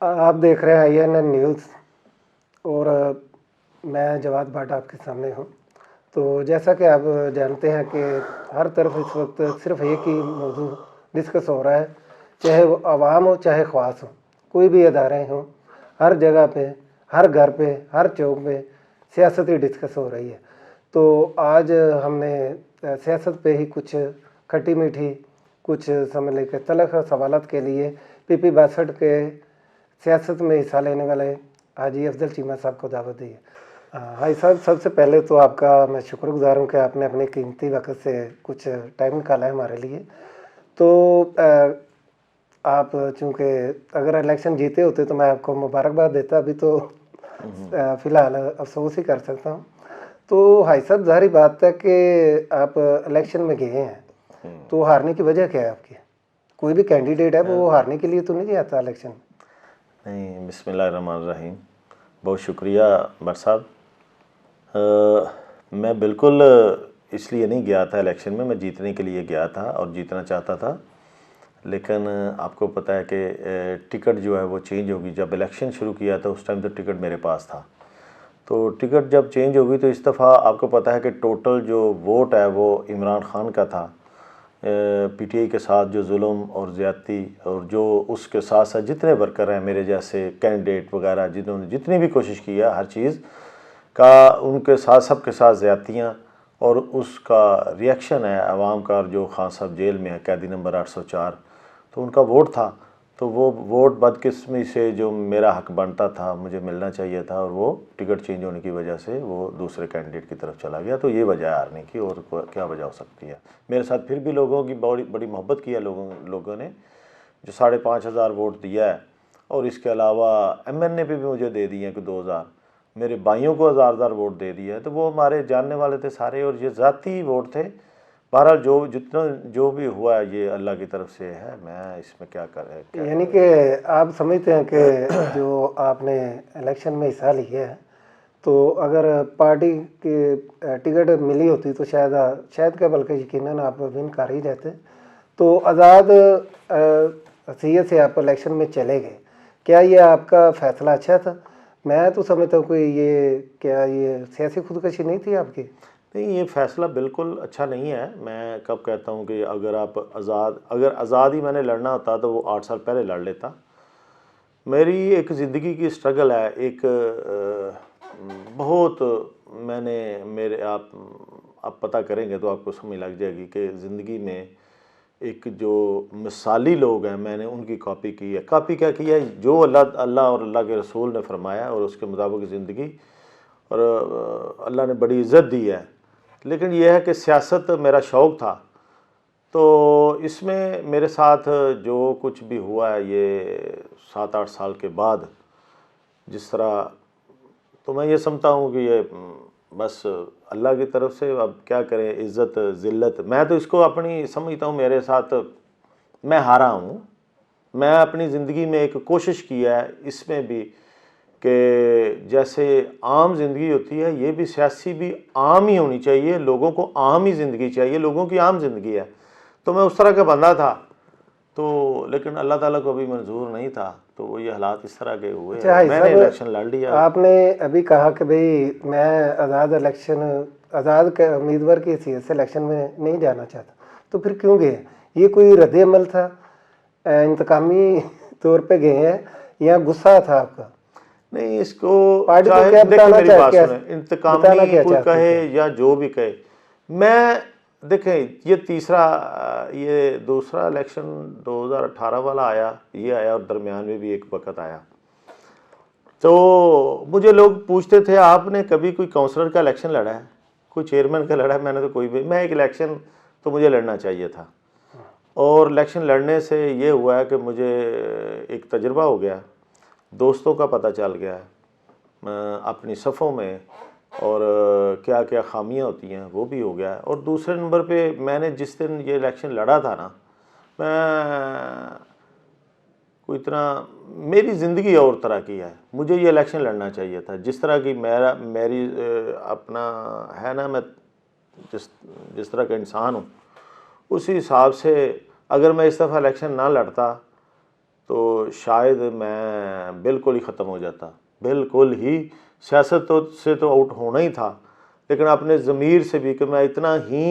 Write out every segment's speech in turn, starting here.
آپ دیکھ رہے ہیں INN نیوز اور میں جواد بھٹ آپ کے سامنے ہوں. تو جیسا کہ آپ جانتے ہیں کہ ہر طرف اس وقت صرف ایک ہی موضوع ڈسکس ہو رہا ہے، چاہے وہ عوام ہو چاہے خواص ہو، کوئی بھی ادارے ہوں، ہر جگہ پہ، ہر گھر پہ، ہر چوک پہ سیاست ہی ڈسکس ہو رہی ہے. تو آج ہم نے سیاست پہ ہی کچھ کھٹی میٹھی، کچھ سمجھ لے کے تلخ سوالات کے لیے PP 62 کے سیاست میں حصہ لینے والے حاجی افضل چیمہ صاحب کو دعوت دی ہے. حاجی صاحب، سب سے پہلے تو آپ کا میں شکر گزار ہوں کہ آپ نے اپنے قیمتی وقت سے کچھ ٹائم نکالا ہے ہمارے لیے. تو آپ چونکہ اگر الیکشن جیتے ہوتے تو میں آپ کو مبارکباد دیتا، ابھی تو فی الحال افسوس ہی کر سکتا ہوں. تو حاجی صاحب، ظاہری بات ہے کہ آپ الیکشن میں گئے ہیں، تو ہارنے کی وجہ کیا ہے آپ کی؟ کوئی بھی کینڈیڈیٹ ہے وہ ہارنے کے لیے تو نہیں جاتا الیکشن؟ نہیں، بسم اللہ الرحمن الرحیم. بہت شکریہ بٹ صاحب. میں بالکل اس لیے نہیں گیا تھا الیکشن میں جیتنے کے لیے گیا تھا اور جیتنا چاہتا تھا. لیکن آپ کو پتہ ہے کہ ٹکٹ جو ہے وہ چینج ہوگی. جب الیکشن شروع کیا تھا اس ٹائم تو ٹکٹ میرے پاس تھا. تو ٹکٹ جب چینج ہوگی تو اس دفعہ آپ کو پتہ ہے کہ ٹوٹل جو ووٹ ہے وہ عمران خان کا تھا. PTI کے ساتھ جو ظلم اور زیادتی اور جو اس کے ساتھ ساتھ جتنے ورکر ہیں میرے جیسے کینڈیڈیٹ وغیرہ جنہوں نے جتنی بھی کوشش کی ہے ہر چیز کا، ان کے ساتھ سب کے ساتھ زیادتیاں، اور اس کا ریئیکشن ہے عوام کا. جو خان صاحب جیل میں ہے، قیدی نمبر 804، تو ان کا ووٹ تھا. تو وہ ووٹ بدقسمی سے جو میرا حق بنتا تھا مجھے ملنا چاہیے تھا، اور وہ ٹکٹ چینج ہونے کی وجہ سے وہ دوسرے کینڈیڈیٹ کی طرف چلا گیا. تو یہ وجہ ہے ہارنے کی، اور کیا وجہ ہو سکتی ہے؟ میرے ساتھ پھر بھی لوگوں کی بڑی محبت کی ہے لوگوں نے جو 5,500 ووٹ دیا ہے. اور اس کے علاوہ MNA پہ بھی مجھے دے دیے ہیں کہ 2,000. میرے بھائیوں کو 1,000 ووٹ دے دیا ہے. تو وہ ہمارے جاننے والے تھے سارے، اور یہ ذاتی ووٹ تھے. بہرحال جو بھی ہوا ہے یہ اللہ کی طرف سے ہے. میں اس میں کیا یعنی کہ آپ سمجھتے ہیں کہ جو آپ نے الیکشن میں حصہ لیا ہے، تو اگر پارٹی کی ٹکٹ ملی ہوتی تو شاید کہ بلکہ یقیناً آپ ون کر ہی جاتے. تو آزاد حیثیت سے آپ الیکشن میں چلے گئے، کیا یہ آپ کا فیصلہ اچھا تھا؟ میں تو سمجھتا ہوں کہ یہ سیاسی خودکشی نہیں تھی آپ کی؟ نہیں، یہ فیصلہ بالکل اچھا نہیں ہے. میں کب کہتا ہوں کہ اگر آزاد ہی میں نے لڑنا ہوتا تو وہ 8 سال پہلے لڑ لیتا. میری ایک زندگی کی سٹرگل ہے، ایک بہت میں نے آپ پتہ کریں گے تو آپ کو سمجھ لگ جائے گی کہ زندگی میں ایک جو مثالی لوگ ہیں میں نے ان کی کاپی کی ہے. کاپی کیا کی ہے؟ جو اللہ اور اللہ کے رسول نے فرمایا اور اس کے مطابق زندگی، اور اللہ نے بڑی عزت دی ہے. لیکن یہ ہے کہ سیاست میرا شوق تھا. تو اس میں میرے ساتھ جو کچھ بھی ہوا ہے یہ 7-8 سال کے بعد جس طرح، تو میں یہ سمجھتا ہوں کہ یہ بس اللہ کی طرف سے. اب کیا کریں، عزت ذلت، میں تو اس کو اپنی سمجھتا ہوں. میرے ساتھ میں ہارا ہوں. میں اپنی زندگی میں ایک کوشش کی ہے اس میں بھی کہ جیسے عام زندگی ہوتی ہے یہ بھی سیاسی بھی عام ہی ہونی چاہیے. لوگوں کو عام ہی زندگی چاہیے، لوگوں کی عام زندگی ہے. تو میں اس طرح کا بندہ تھا. تو لیکن اللہ تعالیٰ کو ابھی منظور نہیں تھا، تو وہ یہ حالات اس طرح کے ہوئے. میں نے الیکشن لڑ لیا. آپ نے ابھی کہا کہ بھئی میں آزاد امیدوار کی حیثیت سے الیکشن میں نہیں جانا چاہتا، تو پھر کیوں گئے؟ یہ کوئی رد عمل تھا، انتقامی طور پہ گئے ہیں، یا غصہ تھا آپ کا؟ نہیں، اس کو پارٹی کو چاہے دیکھیں میری بات سنیں، انتقامی کوئی کہے یا جو بھی کہے، میں دیکھیں یہ دوسرا الیکشن 2018 والا آیا، یہ آیا، اور درمیان میں بھی ایک وقت آیا. تو مجھے لوگ پوچھتے تھے آپ نے کبھی کوئی کونسلر کا الیکشن لڑا ہے، کوئی چیئرمین کا لڑا ہے؟ میں نے تو میں ایک الیکشن تو مجھے لڑنا چاہیے تھا. اور الیکشن لڑنے سے یہ ہوا ہے کہ مجھے ایک تجربہ ہو گیا، دوستوں کا پتہ چل گیا اپنی صفوں میں، اور کیا کیا خامیاں ہوتی ہیں وہ بھی ہو گیا. اور دوسرے نمبر پہ میں نے جس دن یہ الیکشن لڑا تھا نا، میں کوئی اتنا، میری زندگی اور طرح کی ہے. مجھے یہ الیکشن لڑنا چاہیے تھا جس طرح کی میری اپنا ہے نا، میں جس طرح کا انسان ہوں اسی حساب سے. اگر میں اس دفعہ الیکشن نہ لڑتا تو شاید میں بالکل ہی ختم ہو جاتا، بالکل ہی سیاست سے تو آؤٹ ہونا ہی تھا، لیکن اپنے ضمیر سے بھی کہ میں اتنا ہی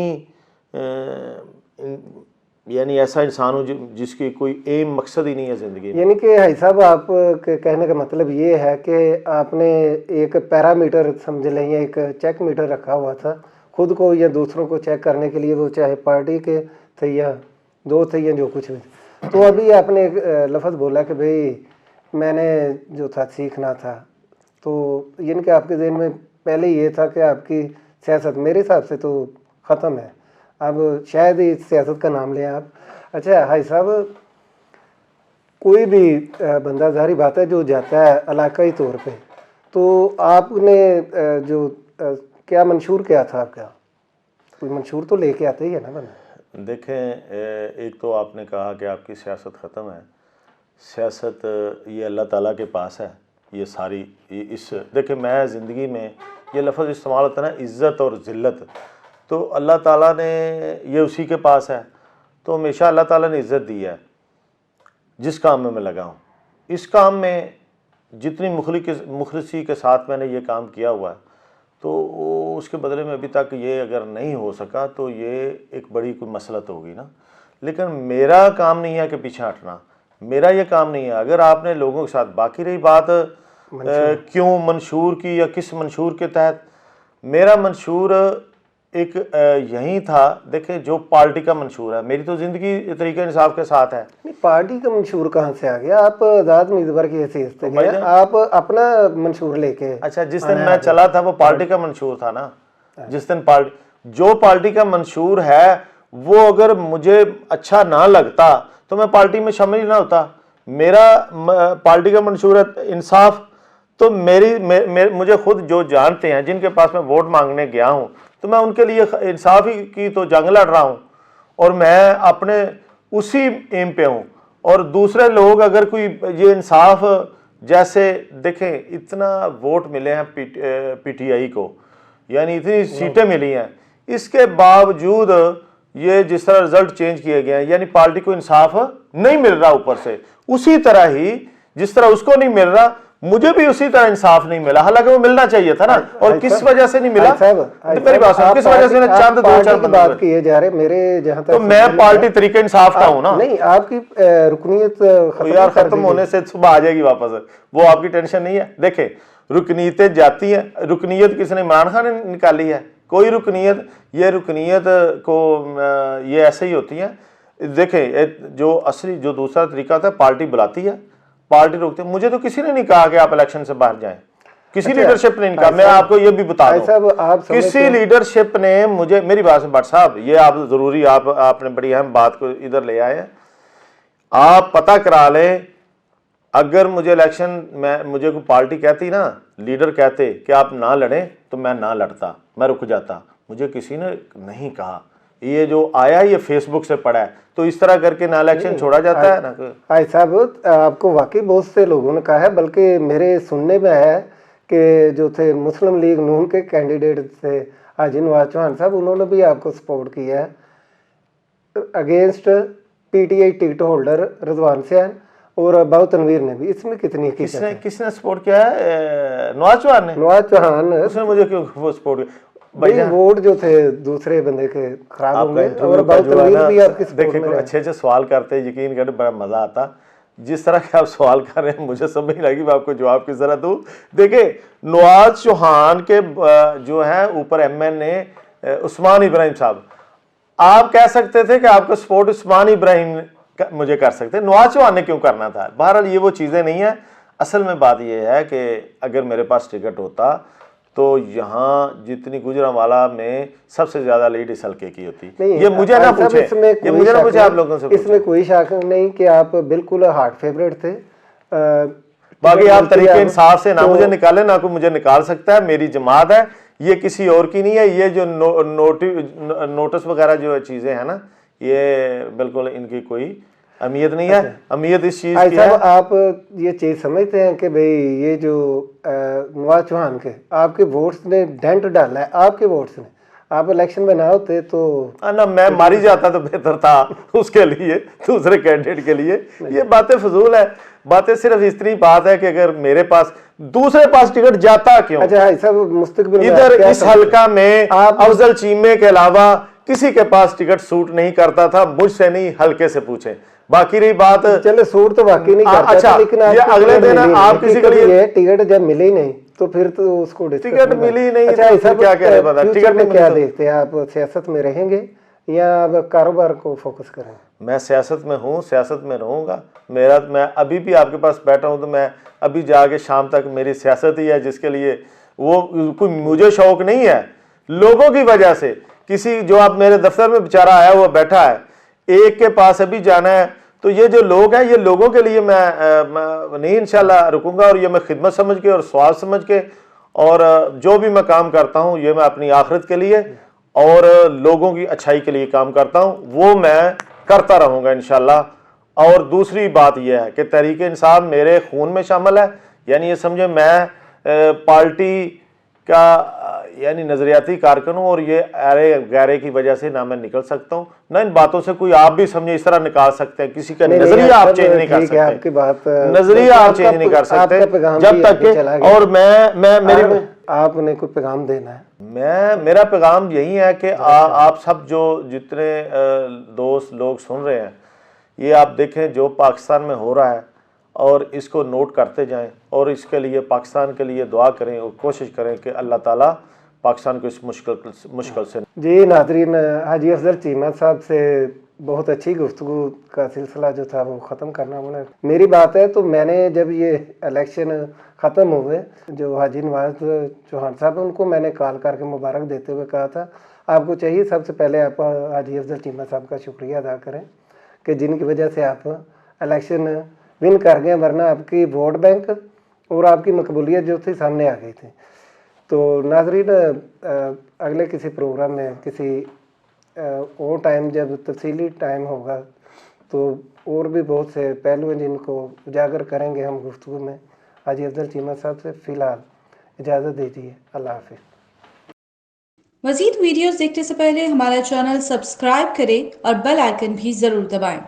یعنی ایسا انسان ہوں جس کی کوئی ایم مقصد ہی نہیں ہے زندگی میں. یعنی کہ حاجی صاحب آپ کے کہنے کا مطلب یہ ہے کہ آپ نے ایک پیرامیٹر سمجھ لیں یا ایک چیک میٹر رکھا ہوا تھا خود کو یا دوسروں کو چیک کرنے کے لیے، وہ چاہے پارٹی کے تھے یا دوست تھے یا جو کچھ بھی. تو ابھی آپ نے ایک لفظ بولا کہ بھئی میں نے جو تھا سیکھنا تھا، تو یعنی کہ آپ کے ذہن میں پہلے یہ تھا کہ آپ کی سیاست میرے حساب سے تو ختم ہے، اب شاید ہی سیاست کا نام لیں آپ. اچھا حاجی صاحب، کوئی بھی بندہ ظاہری بات ہے جو جاتا ہے علاقائی طور پہ، تو آپ نے جو کیا منشور کیا تھا آپ کا؟ کوئی منشور تو لے کے آتے ہی ہے نا بندہ. دیکھیں، ایک تو آپ نے کہا کہ آپ کی سیاست ختم ہے. سیاست یہ اللہ تعالیٰ کے پاس ہے. یہ ساری دیکھیں، میں زندگی میں یہ لفظ استعمال ہوتا ہے نا، عزت اور ذلت، تو اللہ تعالیٰ نے یہ اسی کے پاس ہے. تو ہمیشہ اللہ تعالیٰ نے عزت دی ہے جس کام میں لگا ہوں. اس کام میں جتنی مخلصی کے ساتھ میں نے یہ کام کیا ہوا ہے، تو اس کے بدلے میں ابھی تک یہ اگر نہیں ہو سکا تو یہ ایک بڑی کوئی مسئلت ہوگی نا. لیکن میرا کام نہیں ہے کہ پیچھے ہٹنا، میرا یہ کام نہیں ہے. اگر آپ نے لوگوں کے ساتھ، باقی رہی بات کیوں منشور کی یا کس منشور کے تحت، میرا منشور ایک یہی تھا. دیکھیں، جو پارٹی کا منشور ہے، میری تو زندگی طریقہ انصاف کے ساتھ ہے. پارٹی کا منشور کہاں سے آ گیا؟ آپ آزاد امیدوار کی حیثیت سے گئے، آپ اپنا منشور لے کے. اچھا، جس دن میں چلا تھا وہ پارٹی کا منشور تھا نا. جس دن جو پارٹی کا منشور ہے وہ اگر مجھے اچھا نہ لگتا تو میں پارٹی میں شامل نہ ہوتا. میرا پارٹی کا منشور ہے انصاف. تو مجھے خود جو جانتے ہیں، جن کے پاس میں ووٹ مانگنے گیا ہوں، تو میں ان کے لیے انصاف ہی کی تو جنگ لڑ رہا ہوں، اور میں اپنے اسی ایم پہ ہوں. اور دوسرے لوگ اگر کوئی یہ انصاف، جیسے دیکھیں اتنا ووٹ ملے ہیں پی ٹی آئی کو، یعنی اتنی سیٹیں ملی ہیں، اس کے باوجود یہ جس طرح رزلٹ چینج کیے گئے ہیں، یعنی پارٹی کو انصاف نہیں مل رہا اوپر سے. اسی طرح ہی جس طرح اس کو نہیں مل رہا، مجھے بھی اسی طرح انصاف نہیں ملا، حالانکہ وہ ملنا چاہیے تھا نا. اور کس وجہ سے نہیں ملا؟ میری بات سنو، کس وجہ سے چند دو چار بات کیے جا رہے میرے جہاں تک. تو میں پارٹی طریقہ انصاف کا ہوں نا. نہیں، آپ کی رکنیت یار ختم ہونے سے صبح آ جائے گی واپس، وہ آپ کی ٹینشن نہیں ہے. دیکھیں، رکنیتیں جاتی ہیں. رکنیت کس نے؟ عمران خان نے نکالی ہے. کوئی یہ رکنیت کو یہ ایسے ہی ہوتی ہیں. دیکھیں، جو دوسرا طریقہ تھا، پارٹی بلاتی ہے، پارٹی روکتے. مجھے تو کسی نے نہیں کہا کہ آپ الیکشن سے باہر جائیں، کسی لیڈرشپ نے نہیں کہا. میں آپ کو یہ بھی بتا دوں، کسی لیڈرشپ نے مجھے، میری بات سن بٹ صاحب، یہ آپ ضروری، آپ نے بڑی اہم بات کو ادھر لے آئے ہیں. آپ پتہ کرا لیں، اگر مجھے الیکشن مجھے کوئی پارٹی کہتی نا، لیڈر کہتے کہ آپ نہ لڑیں، تو میں نہ لڑتا، میں رک جاتا. مجھے کسی نے نہیں کہا. یہ جو آیا یہ فیس بک سے پڑا ہے. تو اس طرح کر کے نہ الیکشن چھوڑا جاتا ہے نا. بھائی صاحب، آپ کو واقعی بہت سے لوگوں نے کہا ہے، بلکہ میرے سننے میں ہے کہ جو تھے مسلم لیگ نون کے کینڈیڈیٹ تھے حاجی نواز چوہان صاحب، انہوں نے بھی آپ کو سپورٹ کیا ہے against P T I ticket holder Rizwan Siyan, اور باؤ تنویر نے بھی. اس میں کتنی کس نے سپورٹ کیا ہے؟ نواز چوہان نے. نواز چوہان اس نے مجھے کیوں وہ سپورٹ کیا؟ بھائی ووٹ جو تھے دوسرے بندے کے خراب ہوں گے، اور باؤ تنویر بھی آپ کی سپورٹ میں. اچھے سوال کرتے، یقین کریں بڑا مزہ آتا. جس طرح کے آپ سوال کر رہے ہیں مجھے سمجھ نہیں لگی، میں آپ کو جواب کس طرح دوں. دیکھیں، نواز چوہان کے جو ہیں اوپر ایم این اے عثمان ابراہیم صاحب، آپ کہہ سکتے تھے کہ آپ کا سپورٹ عثمان ابراہیم مجھے کر سکتے، نواز چوہان نے کیوں کرنا تھا؟ بہرحال یہ وہ چیزیں نہیں ہیں. اصل میں بات یہ ہے کہ اگر میرے پاس ٹکٹ ہوتا تو یہاں جتنی گجرانوالہ میں سب سے زیادہ لیڈ اس حلقے کی ہوتی. یہ مجھے نہ پوچھے، آپ لوگوں سے. اس میں کوئی شک نہیں کہ آپ بالکل ہارڈ فیوریٹ تھے. باقی آپ طریقہ انصاف سے نہ مجھے نکالے، نہ کوئی مجھے نکال سکتا ہے. میری جماعت ہے، یہ کسی اور کی نہیں ہے. یہ جو نوٹس وغیرہ جو چیزیں ہیں نا، یہ بالکل ان کی کوئی اہمیت نہیں ہے. اہمیت اس چیز کی ہے. آپ یہ چیز سمجھتے ہیں کہ بھئی یہ جو نواز چوہان کے آپ کے ووٹس نے ڈینٹ ڈالا ہے، آپ کے ووٹس نے آپ الیکشن میں نہ ہوتے تو نا میں ماری جاتا تو بہتر تھا اس کے لیے، دوسرے کینڈیڈیٹ کے لیے. یہ باتیں فضول ہے. باتیں صرف اتنی بات ہے کہ اگر میرے پاس دوسرے پاس ٹکٹ جاتا کیوں؟ اچھا ہائی صاحب مستقبل میں ادھر اس حلقہ میں افضل چیمے کے علاوہ کسی کے پاس ٹکٹ سوٹ نہیں کرتا تھا. مجھ سے نہیں، حلقے سے پوچھیں. باقی رہی بات، چلے سوٹ تو واقعی نہیں کرتا اچھا تھا، لیکن یہ اگلے دن آپ کسی کے لیے ٹکٹ جب ملی نہیں تو پھر تو اس کو ٹکٹ ملی نہیں اچھا تو کیا کہہ رہے بتا ٹکٹ میں کیا دیکھتے ہیں آپ؟ سیاست میں رہیں گے یا اب کاروبار کو فوکس کریں؟ میں سیاست میں ہوں، سیاست میں رہوں گا. میں ابھی بھی آپ کے پاس بیٹھا ہوں تو میں ابھی جا کے شام تک میری سیاست ہی ہے، جس کے لیے وہ کوئی مجھے شوق نہیں ہے. لوگوں کی وجہ سے کسی جو آپ میرے دفتر میں بیچارہ آیا ہوا بیٹھا ہے، ایک کے پاس ابھی جانا ہے، تو یہ جو لوگ ہیں یہ لوگوں کے لیے میں نہیں انشاءاللہ رکوں گا. اور یہ میں خدمت سمجھ کے اور ثواب سمجھ کے، اور جو بھی میں کام کرتا ہوں یہ میں اپنی آخرت کے لیے اور لوگوں کی اچھائی کے لیے کام کرتا ہوں، وہ میں کرتا رہوں گا انشاءاللہ. اور دوسری بات یہ ہے کہ تحریک انصاف میرے خون میں شامل ہے. یعنی یہ سمجھے میں پارٹی کا یعنی نظریاتی کارکن ہوں، اور یہ ارے غیرے کی وجہ سے نہ میں نکل سکتا ہوں نہ ان باتوں سے کوئی آپ بھی سمجھے اس طرح نکال سکتے ہیں. کسی کا نظریہ آپ چینج نہیں کر سکتے، نظریہ آپ چینج نہیں کر سکتے جب تک کہ. اور میری آپ نے کوئی پیغام دینا ہے؟ میرا پیغام یہی ہے کہ آپ سب جتنے دوست لوگ سن رہے ہیں، یہ آپ دیکھیں جو پاکستان میں ہو رہا ہے اور اس کو نوٹ کرتے جائیں، اور اس کے لیے پاکستان کے لیے دعا کریں اور کوشش کریں کہ اللہ تعالیٰ پاکستان کو اس مشکل سے. جی ناظرین، حاجی افضل چیمہ صاحب سے بہت اچھی گفتگو کا سلسلہ جو تھا وہ ختم کرنا میری بات ہے. تو میں نے جب یہ الیکشن ختم ہوئے، جو حاجی نواز چوہان صاحب ان کو میں نے کال کر کے مبارک دیتے ہوئے کہا تھا آپ کو چاہیے سب سے پہلے آپ حاجی افضل چیمہ صاحب کا شکریہ ادا کریں کہ جن کی وجہ سے آپ الیکشن ون کر گئے، ورنہ آپ کی ووٹ بینک اور آپ کی مقبولیت جو تھی سامنے آ گئی تھی. تو ناظرین، اگلے کسی پروگرام میں کسی اور ٹائم جب تفصیلی ٹائم ہوگا تو اور بھی بہت سے پہلو ہیں جن کو اجاگر کریں گے ہم گفتگو میں. حاجی افضل چیمہ صاحب سے فی الحال اجازت دیجیے. اللہ حافظ. مزید ویڈیوز دیکھنے سے پہلے ہمارا چینل سبسکرائب کریں اور بیل آئیکن بھی ضرور دبائیں.